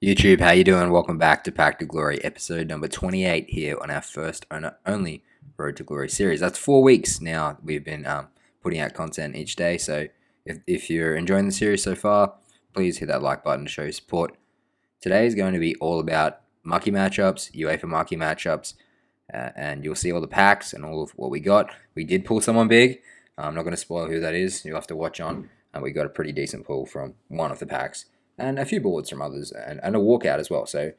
YouTube, how you doing? Welcome back to Pack to Glory, episode number 28 here on our first only Road to Glory series. That's 4 weeks now we've been putting out content each day, so if you're enjoying the series so far, please hit that like button to show your support. Today is going to be all about Marquee Matchups, UEFA Marquee Matchups, and you'll see all the packs and all of what we got. We did pull someone big. I'm not going to spoil who that is. You'll have to watch on. We got a pretty decent pull from one of the packs and a few boards from others and a walkout as well. So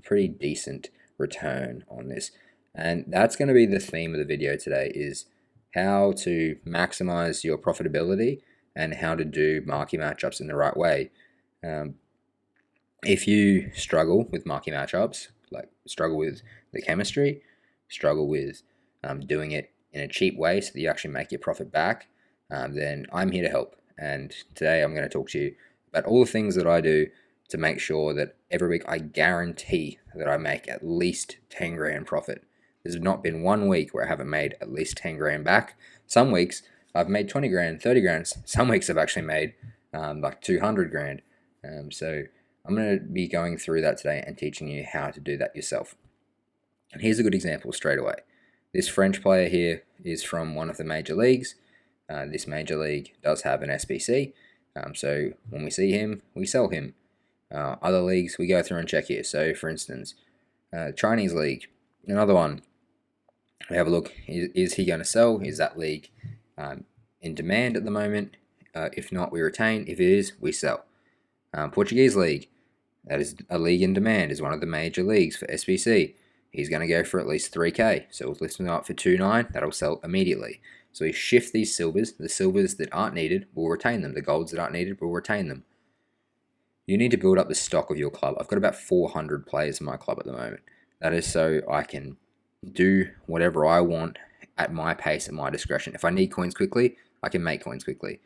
pretty decent return on this. And that's going to be the theme of the video today is how to maximize your profitability and how to do marquee matchups in the right way. If you struggle with marquee matchups, like struggle with the chemistry, struggle with doing it in a cheap way so that you actually make your profit back, then I'm here to help. And today I'm going to talk to you about all the things that I do to make sure that every week I guarantee that I make at least 10 grand profit. There's not been 1 week where I haven't made at least 10 grand back. Some weeks I've made 20 grand, 30 grand. Some weeks I've actually made like 200 grand. So I'm going to be going through that today and teaching you how to do that yourself. And here's a good example straight away. This French player here is from one of the major leagues. This major league does have an SBC. So when we see him, we sell him. Other leagues, we go through and check here. So for instance, Chinese league, another one. We have a look. Is he going to sell? Is that league in demand at the moment? If not, we retain. If it is, we sell. Portuguese league. That is a league in demand, is one of the major leagues for SBC. He's going to go for at least 3K. So we'll list him up for 2.9. That'll sell immediately. So we shift these silvers. The silvers that aren't needed, we'll retain them. The golds that aren't needed, we'll retain them. You need to build up the stock of your club. I've got about 400 players in my club at the moment. That is so I can do whatever I want at my pace, at my discretion. If I need coins quickly, I can make coins quickly.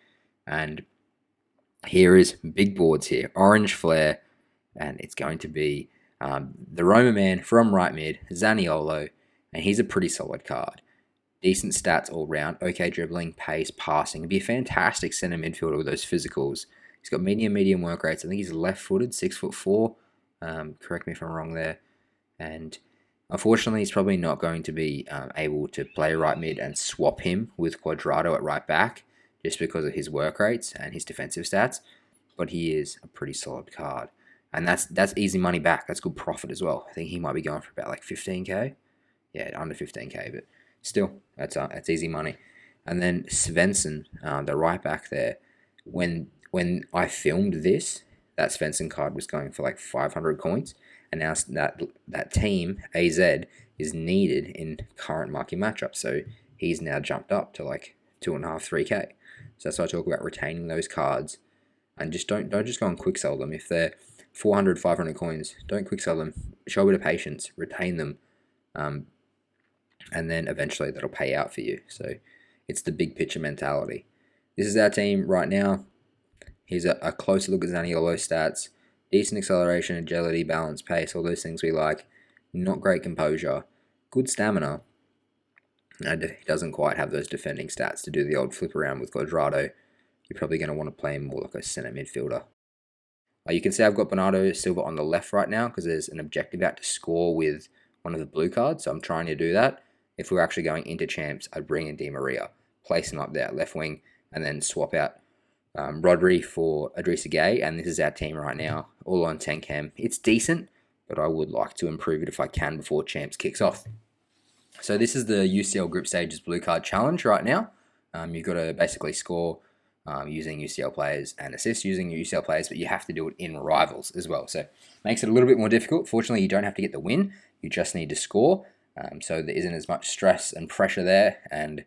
And here is big boards here. Orange flare. And it's going to be the Roma man from right mid, Zaniolo, and he's a pretty solid card. Decent stats all round, okay dribbling, pace, passing. He'd be a fantastic centre midfielder with those physicals. He's got medium work rates. I think he's left-footed, 6'4". Correct me if I'm wrong there. And unfortunately, he's probably not going to be able to play right mid and swap him with Quadrado at right back just because of his work rates and his defensive stats. But he is a pretty solid card. And that's easy money back. That's good profit as well. I think he might be going for about like 15k. Yeah, under 15k, but still, that's easy money. And then Svensson, the right back there. When I filmed this, that Svensson card was going for like 500 coins, and now that team AZ is needed in current marquee matchups. So he's now jumped up to like 2.5, 3k. So that's why I talk about retaining those cards, and just don't just go and quick sell them if they're 400, 500 coins. Don't quick sell them. Show a bit of patience. Retain them. And then eventually that'll pay out for you. So it's the big picture mentality. This is our team right now. Here's a closer look at Zaniolo stats. Decent acceleration, agility, balance, pace, all those things we like. Not great composure. Good stamina. And he doesn't quite have those defending stats to do the old flip around with Quadrado. You're probably going to want to play him more like a centre midfielder. You can see I've got Bernardo Silva on the left right now because there's an objective out to score with one of the blue cards. So I'm trying to do that. If we were actually going into champs, I'd bring in Di Maria, place him up there, left wing, and then swap out Rodri for Idrissa Gueye. And this is our team right now, all on 10 chem. It's decent, but I would like to improve it if I can before champs kicks off. So this is the UCL Group Stages Blue Card Challenge right now. You've got to basically score using UCL players and assist using UCL players, but you have to do it in rivals as well. So it makes it a little bit more difficult. Fortunately, you don't have to get the win. You just need to score. So there isn't as much stress and pressure there. And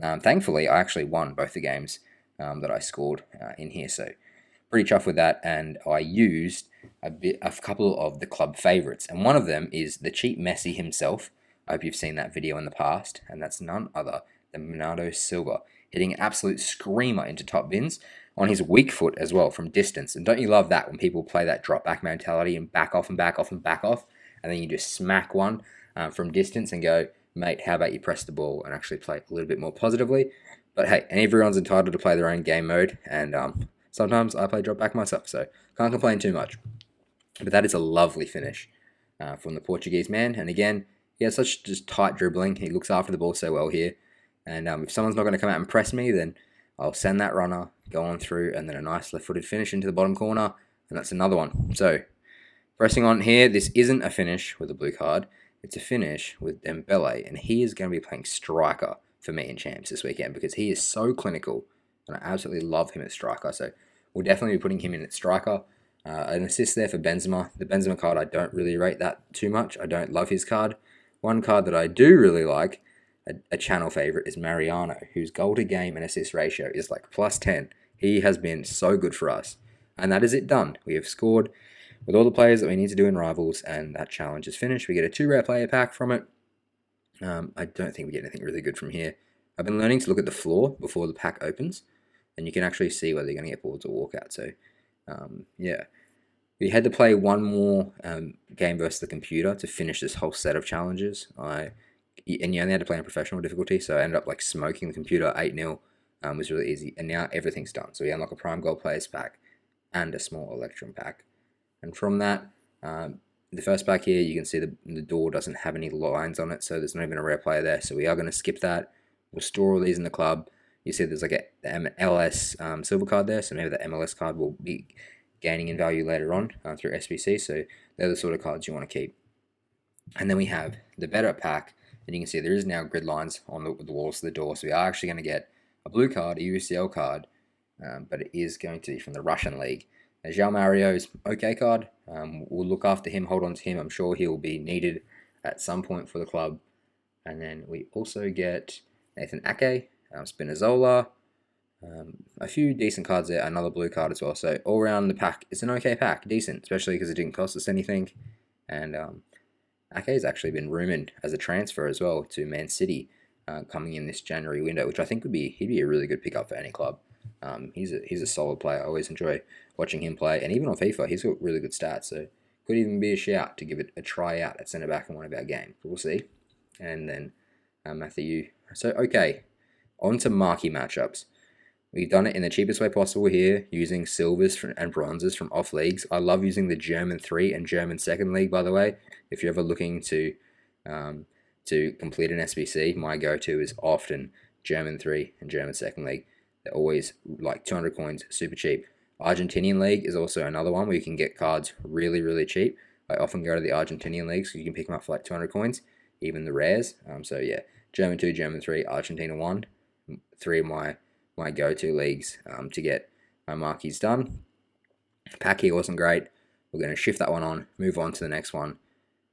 thankfully, I actually won both the games that I scored in here. So pretty chuffed with that. And I used a couple of the club favorites. And one of them is the cheap Messi himself. I hope you've seen that video in the past. And that's none other than Bernardo Silva, hitting an absolute screamer into top bins on his weak foot as well from distance. And don't you love that when people play that drop back mentality and back off and back off and back off, and then you just smack one from distance and go, mate, how about you press the ball and actually play a little bit more positively? But hey, everyone's entitled to play their own game mode, and sometimes I play drop back myself, so can't complain too much. But that is a lovely finish from the Portuguese man. And again, he has such just tight dribbling. He looks after the ball so well here. And if someone's not going to come out and press me, then I'll send that runner, go on through, and then a nice left-footed finish into the bottom corner. And that's another one. So pressing on here, this isn't a finish with a blue card. It's a finish with Dembele. And he is going to be playing striker for me in champs this weekend because he is so clinical. And I absolutely love him at striker. So we'll definitely be putting him in at striker. An assist there for Benzema. The Benzema card, I don't really rate that too much. I don't love his card. One card that I do really like, a channel favorite, is Mariano, whose goal to game and assist ratio is like plus 10. He has been so good for us. And that is it done. We have scored with all the players that we need to do in Rivals, and that challenge is finished. We get a 2 rare player pack from it. I don't think we get anything really good from here. I've been learning to look at the floor before the pack opens, and you can actually see whether you're going to get boards or walkout. So, yeah. We had to play one more game versus the computer to finish this whole set of challenges. And you only had to play on professional difficulty, so I ended up like smoking the computer 8-0. Was really easy, and now everything's done. So we unlock a Prime Gold Players pack and a small Electrum pack. And from that, the first pack here, you can see the door doesn't have any lines on it, so there's not even a rare player there. So we are going to skip that. We'll store all these in the club. You see there's like a MLS silver card there, so maybe the MLS card will be gaining in value later on through SBC, so they're the sort of cards you want to keep. And then we have the better pack, and you can see there is now grid lines on the walls of the door, so we are actually going to get a blue card, a UCL card, but it is going to be from the Russian League. João Mario's okay card. We'll look after him, hold on to him. I'm sure he will be needed at some point for the club. And then we also get Nathan Ake, Spinazzola, a few decent cards there, another blue card as well. So all around the pack, it's an okay pack, decent, especially because it didn't cost us anything. And Ake has actually been rumoured as a transfer as well to Man City coming in this January window, which I think he'd be a really good pickup for any club. He's a solid player. I always enjoy watching him play, and even on FIFA, he's got really good stats. So could even be a shout to give it a try out at centre back in one of our games. We'll see. And then Matthew. So okay, on to marquee matchups. We've done it in the cheapest way possible here, using silvers and bronzes from off leagues. I love using the German 3 and German 2nd League, by the way. If you're ever looking to complete an SBC, my go-to is often German 3 and German 2nd League. They're always like 200 coins, super cheap. Argentinian League is also another one where you can get cards really, really cheap. I often go to the Argentinian Leagues because you can pick them up for like 200 coins, even the rares. So yeah, German 2, German 3, Argentina 1, 3 of my go-to leagues to get my marquees done. Pack here wasn't great. We're going to shift that one on, move on to the next one,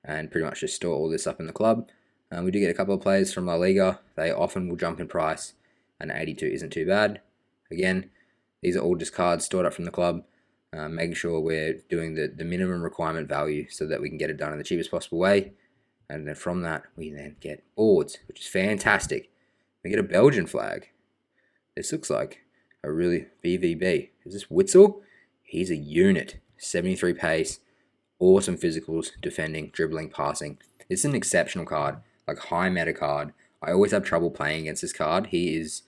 and pretty much just store all this up in the club. We do get a couple of players from La Liga. They often will jump in price, and 82 isn't too bad. Again, these are all just cards stored up from the club, making sure we're doing the minimum requirement value so that we can get it done in the cheapest possible way. And then from that, we then get boards, which is fantastic. We get a Belgian flag. This looks like a really BVB. Is this Witzel? He's a unit. 73 pace, awesome physicals, defending, dribbling, passing. It's an exceptional card, like high meta card. I always have trouble playing against this card. He is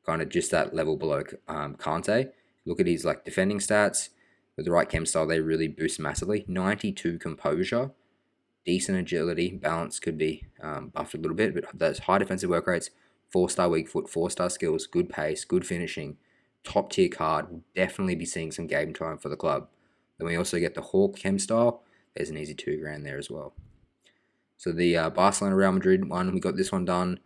kind of just that level below Kante. Look at his like defending stats. With the right chem style, they really boost massively. 92 composure, decent agility, balance could be buffed a little bit, but those high defensive work rates, 4-star weak foot, 4-star skills, good pace, good finishing, top tier card. Will definitely be seeing some game time for the club. Then we also get the Hawk chem style. There's an easy $2,000 there as well. So the Barcelona Real Madrid one, we got this one done.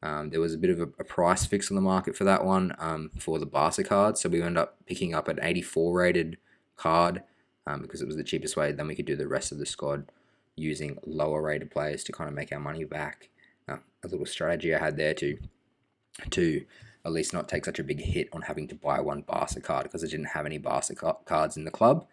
There was a bit of a price fix on the market for that one for the Barca card. So we ended up picking up an 84 rated card because it was the cheapest way. Then we could do the rest of the squad using lower rated players to kind of make our money back. A little strategy I had there to at least not take such a big hit on having to buy one Barca card because I didn't have any Barca cards in the club.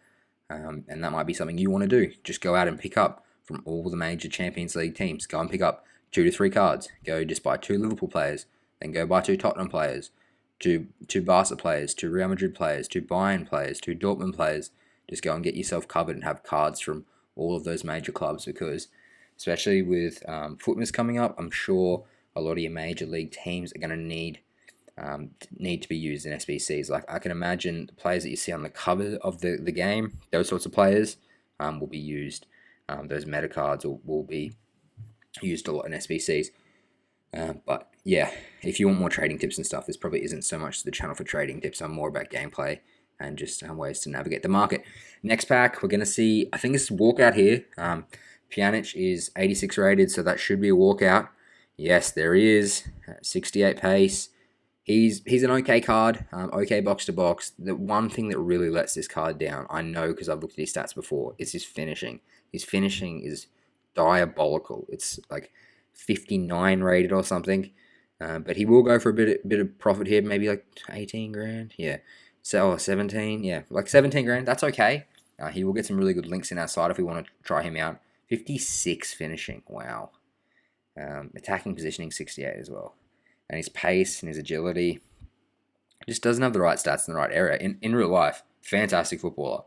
And that might be something you want to do. Just go out and pick up from all the major Champions League teams. Go and pick up 2 to 3 cards. Go just buy 2 Liverpool players. Then go buy 2 Tottenham players. 2 Barca players. 2 Real Madrid players. 2 Bayern players. 2 Dortmund players. Just go and get yourself covered and have cards from all of those major clubs because especially with Footmas coming up, I'm sure a lot of your major league teams are going to need to be used in SBCs. Like I can imagine the players that you see on the cover of the game, those sorts of players, will be used. Those meta cards will be used a lot in SBCs. But yeah, if you want more trading tips and stuff, this probably isn't so much the channel for trading tips. I'm more about gameplay and just ways to navigate the market. Next pack, we're going to see, I think this is walkout here. Pjanic is 86 rated, so that should be a walkout. Yes, there is. 68 pace. He's an okay card, okay box to box. The one thing that really lets this card down, I know because I've looked at his stats before, is his finishing. His finishing is diabolical. It's like 59 rated or something. But he will go for a bit of profit here, maybe like 18 grand. Yeah. So 17, yeah, like 17 grand. That's okay. He will get some really good links in our side if we want to try him out. 56 finishing. Wow. Attacking positioning 68 as well. And his pace and his agility just doesn't have the right stats in the right area. In real life, fantastic footballer.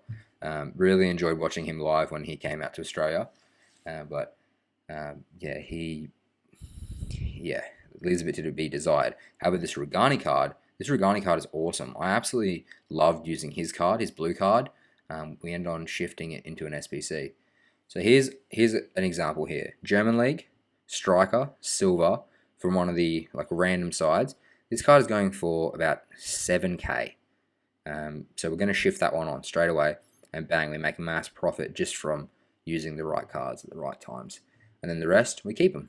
Really enjoyed watching him live when he came out to Australia. He leaves a bit to be desired. However, this Rugani card is awesome. I absolutely loved using his card, his blue card. We end on shifting it into an SBC. So here's an example here. German League, striker, silver, from one of the like random sides. This card is going for about 7k. So we're going to shift that one on straight away, and bang, we make a mass profit just from using the right cards at the right times. And then the rest, we keep them.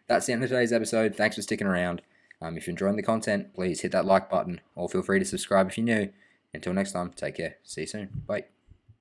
That's the end of today's episode. Thanks for sticking around. If you're enjoying the content, please hit that like button, or feel free to subscribe if you're new. Until next time, take care. See you soon. Bye.